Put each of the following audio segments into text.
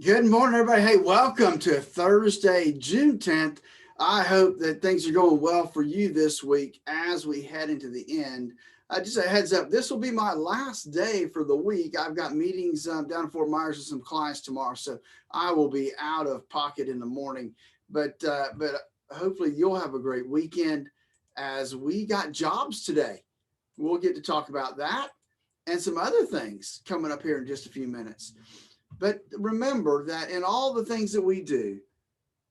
Good morning, everybody. Hey, welcome to Thursday, June 10th. I hope that things are going well for you this week as we head into the end. Just a heads up, this will be my last day for the week. I've got meetings down in Fort Myers with some clients tomorrow, so I will be out of pocket in the morning. But hopefully you'll have a great weekend as we got jobs today. We'll get to talk about that and some other things coming up here in just a few minutes. But remember that in all the things that we do,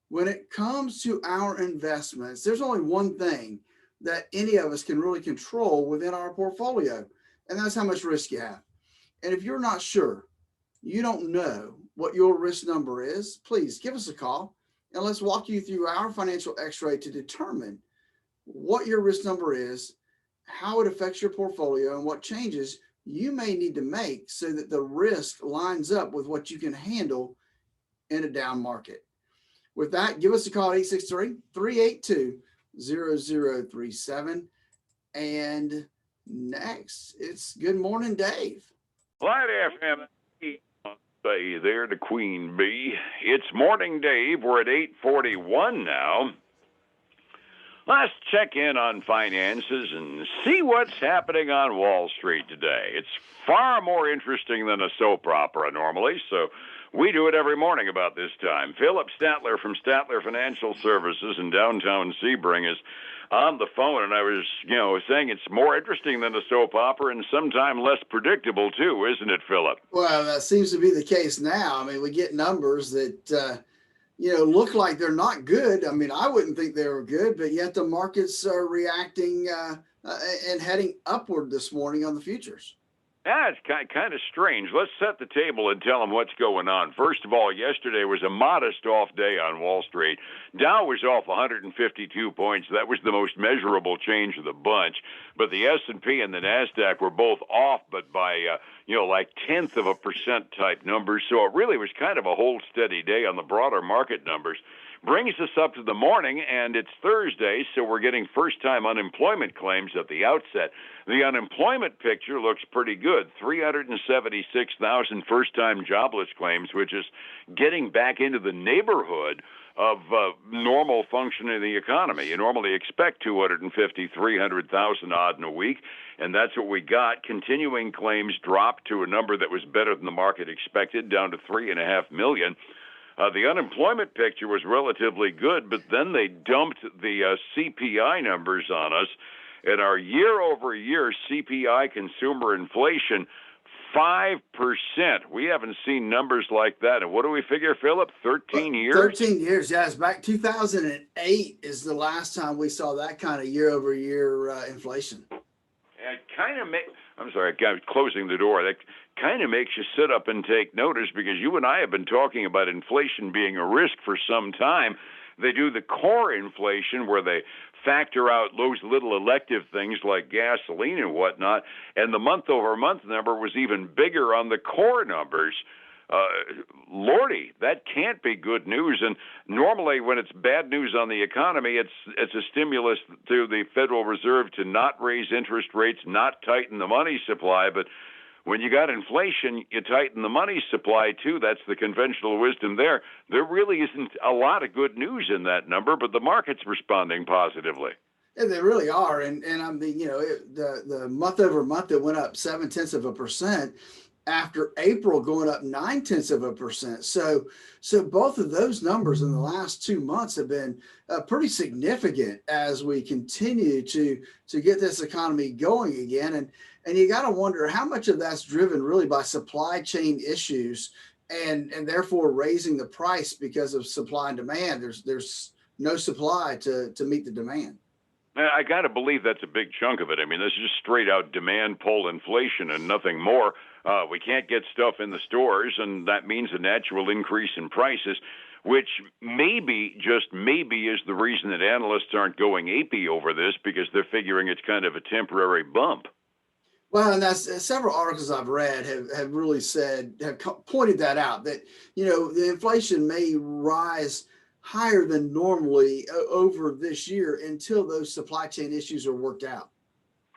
when it comes to our investments, there's only one thing that any of us can really control within our portfolio, and that's how much risk you have. And if you're not sure, you don't know what your risk number is, please give us a call and let's walk you through our financial x-ray to determine what your risk number is, how it affects your portfolio, and what changes you may need to make so that the risk lines up with what you can handle in a down market. With that, give us a call at 863-382-0037. And next, it's Good Morning, Dave. Light FM, say there to Queen Bee. It's Morning Dave. We're at 8:41 now. Let's check in on finances and see what's happening on Wall Street today. It's far more interesting than a soap opera normally, so we do it every morning about this time. Phillip Statler from Statler Financial Services in downtown Sebring is on the phone, and I was, saying it's more interesting than a soap opera and sometimes less predictable too, isn't it, Phillip? Well, that seems to be the case now. I mean, we get numbers that look like they're not good. I mean, I wouldn't think they were good, but yet the markets are reacting and heading upward this morning on the futures. Yeah, it's kind of strange. Let's set the table and tell them what's going on. First of all, yesterday was a modest off day on Wall Street. Dow was off 152 points. That was the most measurable change of the bunch. But the S&P and the NASDAQ were both off, but by, like 0.1% type numbers. So it really was kind of a hold steady day on the broader market numbers. Brings us up to the morning, and it's Thursday, so we're getting first-time unemployment claims at the outset. The unemployment picture looks pretty good. 376,000 first-time jobless claims, which is getting back into the neighborhood of normal function in the economy. You normally expect 250, 300,000 odd in a week, and that's what we got. Continuing claims dropped to a number that was better than the market expected, down to 3.5 million. The unemployment picture was relatively good, but then they dumped the CPI numbers on us. And our year-over-year CPI consumer inflation, 5%. We haven't seen numbers like that. And what do we figure, Phillip? 13 years? 13 years, yes. Back 2008 is the last time we saw that kind of year-over-year inflation. It kind of I'm sorry, I'm closing the door. That kind of makes you sit up and take notice, because you and I have been talking about inflation being a risk for some time. They do the core inflation, where they factor out those little elective things like gasoline and whatnot, and the month-over-month number was even bigger on the core numbers. Lordy, that can't be good news. And normally when it's bad news on the economy, it's a stimulus to the Federal Reserve to not raise interest rates, not tighten the money supply. But when you got inflation, you tighten the money supply too. That's the conventional wisdom there. There really isn't a lot of good news in that number, but the market's responding positively. Yeah, they really are. And I mean, the month over month it went up 0.7%. After April going up 0.9%. So both of those numbers in the last 2 months have been pretty significant as we continue to get this economy going again. And you got to wonder how much of that's driven really by supply chain issues and therefore raising the price because of supply and demand. There's no supply to meet the demand. I got to believe that's a big chunk of it. I mean, this is just straight out demand pull inflation and nothing more. We can't get stuff in the stores, and that means a natural increase in prices, which just maybe is the reason that analysts aren't going apey over this, because they're figuring it's kind of a temporary bump. Well, and that's several articles I've read have really pointed that out, that, the inflation may rise higher than normally over this year until those supply chain issues are worked out.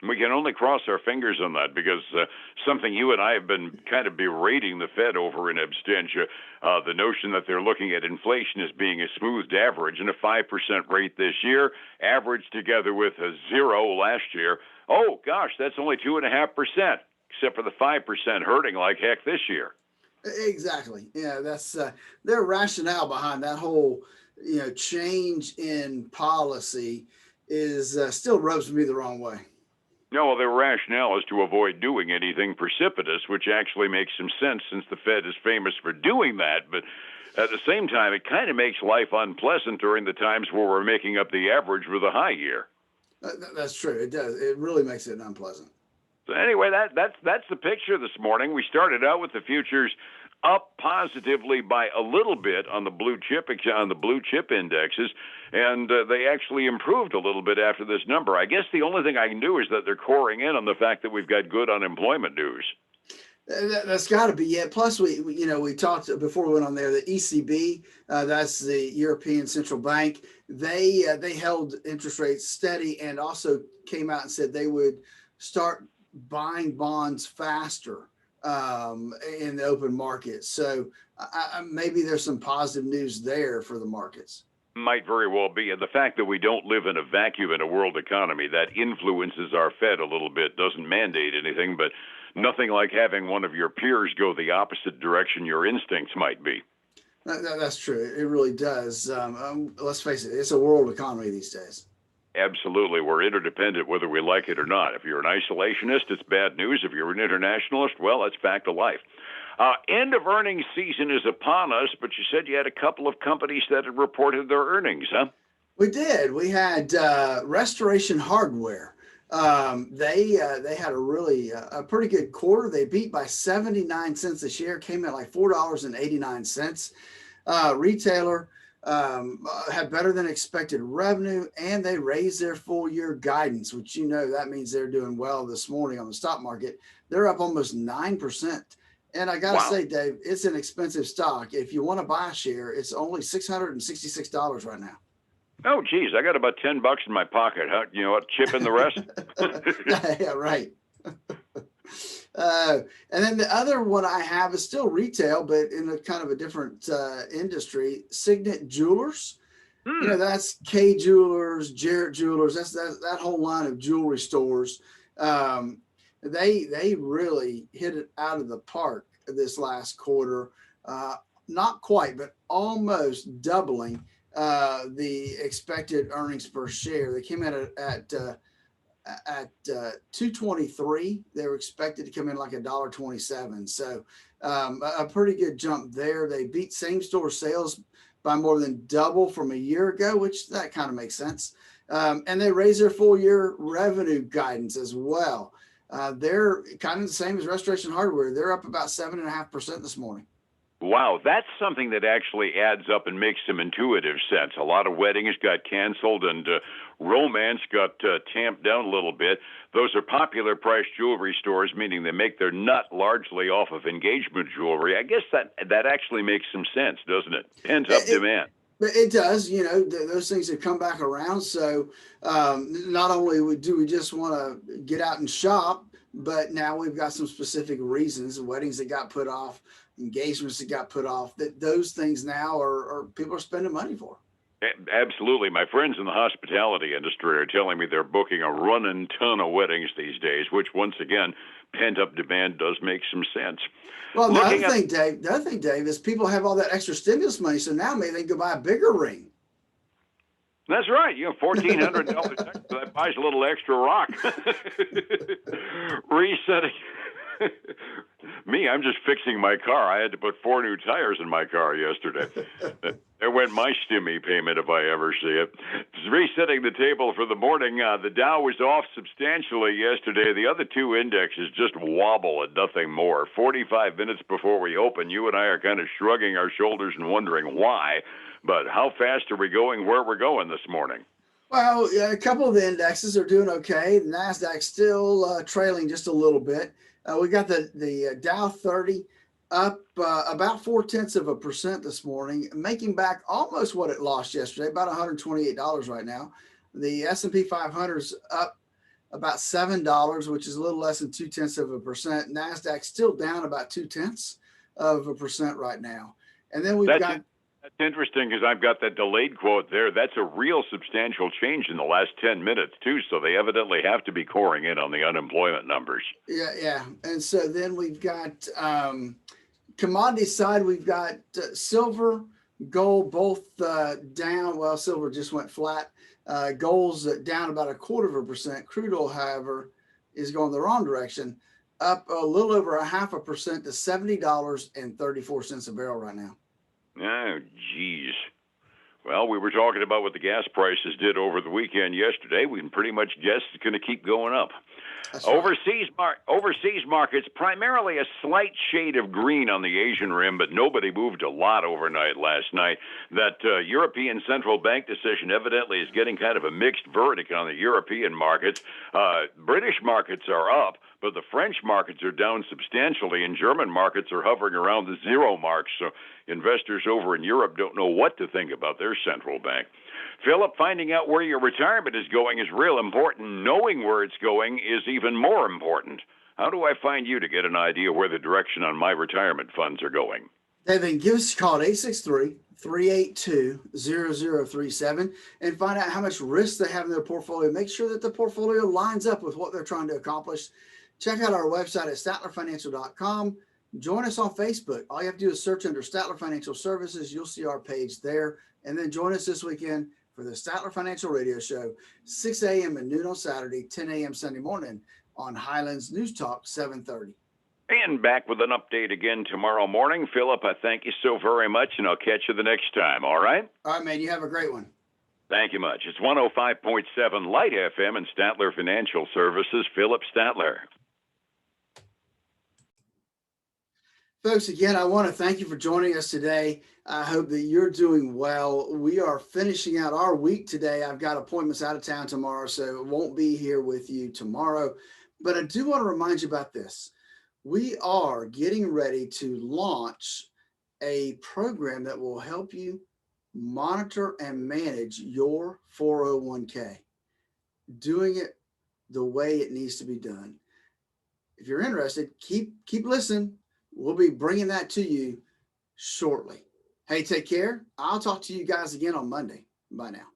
We can only cross our fingers on that because something you and I have been kind of berating the Fed over in absentia, the notion that they're looking at inflation as being a smoothed average and a 5% rate this year, averaged together with a 0 last year. Oh, gosh, that's only 2.5%, except for the 5% hurting like heck this year. Exactly. Yeah, that's their rationale behind that whole, change in policy is still rubs me the wrong way. No, well, their rationale is to avoid doing anything precipitous, which actually makes some sense since the Fed is famous for doing that. But at the same time, it kind of makes life unpleasant during the times where we're making up the average with a high year. That's true. It does. It really makes it unpleasant. So anyway, that's the picture this morning. We started out with the futures up positively by a little bit on the blue chip indexes, and they actually improved a little bit after this number. I guess the only thing I can do is that they're coring in on the fact that we've got good unemployment news. That's got to be it. Plus, we talked before we went on there. The ECB, that's the European Central Bank. They held interest rates steady and also came out and said they would start buying bonds faster in the open market. So maybe there's some positive news there for the markets. Might very well be. And the fact that we don't live in a vacuum in a world economy that influences our Fed a little bit, doesn't mandate anything, but nothing like having one of your peers go the opposite direction your instincts might be. That's true. It really does. Let's face it, it's a world economy these days. Absolutely. We're interdependent whether we like it or not. If you're an isolationist, it's bad news. If you're an internationalist, well, that's fact of life. End of earnings season is upon us, but you said you had a couple of companies that had reported their earnings, huh? We did. We had Restoration Hardware. They had a pretty good quarter. They beat by 79 cents a share, came in like $4.89. Retailer had better than expected revenue, and they raised their full year guidance, which that means they're doing well this morning on the stock market. They're up almost 9%. And I got to say, Dave, it's an expensive stock. If you want to buy a share, it's only $666 right now. Oh, geez, I got about $10 in my pocket. Huh? You know what? Chip in the rest. Yeah, right. And then the other one I have is still retail, but in a kind of a different industry. Signet Jewelers. That's K Jewelers, Jarrett Jewelers. That's that whole line of jewelry stores. They really hit it out of the park this last quarter. Not quite, but almost doubling the expected earnings per share. They came in at 223. They were expected to come in like $1.27. So a pretty good jump there. They beat same store sales by more than double from a year ago, which that kind of makes sense. And they raised their full year revenue guidance as well. They're kind of the same as Restoration Hardware. They're up about 7.5% this morning. Wow, that's something that actually adds up and makes some intuitive sense. A lot of weddings got canceled and romance got tamped down a little bit. Those are popular price jewelry stores, meaning they make their nut largely off of engagement jewelry. I guess that actually makes some sense, doesn't it? Pent-up demand. It does. Those things have come back around. So not only do we just want to get out and shop, but now we've got some specific reasons, weddings that got put off, engagements that got put off, that those things now are people are spending money for. Absolutely. My friends in the hospitality industry are telling me they're booking a running ton of weddings these days, which once again, pent-up demand does make some sense. Well, the other thing, Dave, is people have all that extra stimulus money, so now maybe they can go buy a bigger ring. That's right. $1,400 extra, that buys a little extra rock. Resetting. Me, I'm just fixing my car. I had to put 4 new tires in my car yesterday. There went my stimmy payment if I ever see it. Resetting the table for the morning. The Dow was off substantially yesterday. The other two indexes just wobble at nothing more. 45 minutes before we open, you and I are kind of shrugging our shoulders and wondering why. But how fast are we going where we're going this morning? Well, a couple of the indexes are doing okay. The NASDAQ still trailing just a little bit. We got the Dow 30 up about 0.4% this morning, making back almost what it lost yesterday, about $128 right now. The S&P 500 is up about $7, which is a little less than 0.2%. NASDAQ still down about 0.2% right now. And then we've got. That's interesting because I've got that delayed quote there. That's a real substantial change in the last 10 minutes, too. So they evidently have to be coring in on the unemployment numbers. Yeah. And so then we've got commodity side, we've got silver, gold, both down. Well, silver just went flat. Gold's down about 0.25%. Crude oil, however, is going the wrong direction, up a little over 0.5% to $70.34 a barrel right now. Oh, geez. Well, we were talking about what the gas prices did over the weekend yesterday. We can pretty much guess it's going to keep going up. That's right. Overseas markets, primarily a slight shade of green on the Asian rim, but nobody moved a lot overnight last night. That European Central Bank decision evidently is getting kind of a mixed verdict on the European markets. British markets are up, but the French markets are down substantially, and German markets are hovering around the zero mark. So investors over in Europe don't know what to think about their central bank. Phillip, finding out where your retirement is going is real important. Knowing where it's going is even more important. How do I find you to get an idea where the direction on my retirement funds are going? Then give us a call at 863-382-0037 and find out how much risk they have in their portfolio. Make sure that the portfolio lines up with what they're trying to accomplish. Check out our website at statlerfinancial.com. Join us on Facebook. All you have to do is search under Statler Financial Services. You'll see our page there. And then join us this weekend for the Statler Financial Radio Show, 6 a.m. and noon on Saturday, 10 a.m. Sunday morning on Highlands News Talk 730. And back with an update again tomorrow morning. Phillip, I thank you so very much, and I'll catch you the next time, all right? All right, man. You have a great one. Thank you much. It's 105.7 Light FM and Statler Financial Services, Phillip Statler. Folks, again, I want to thank you for joining us today. I hope that you're doing well. We are finishing out our week today. I've got appointments out of town tomorrow, so won't be here with you tomorrow. But I do want to remind you about this. We are getting ready to launch a program that will help you monitor and manage your 401k, doing it the way it needs to be done. If you're interested, keep listening. We'll be bringing that to you shortly. Hey, take care. I'll talk to you guys again on Monday. Bye now.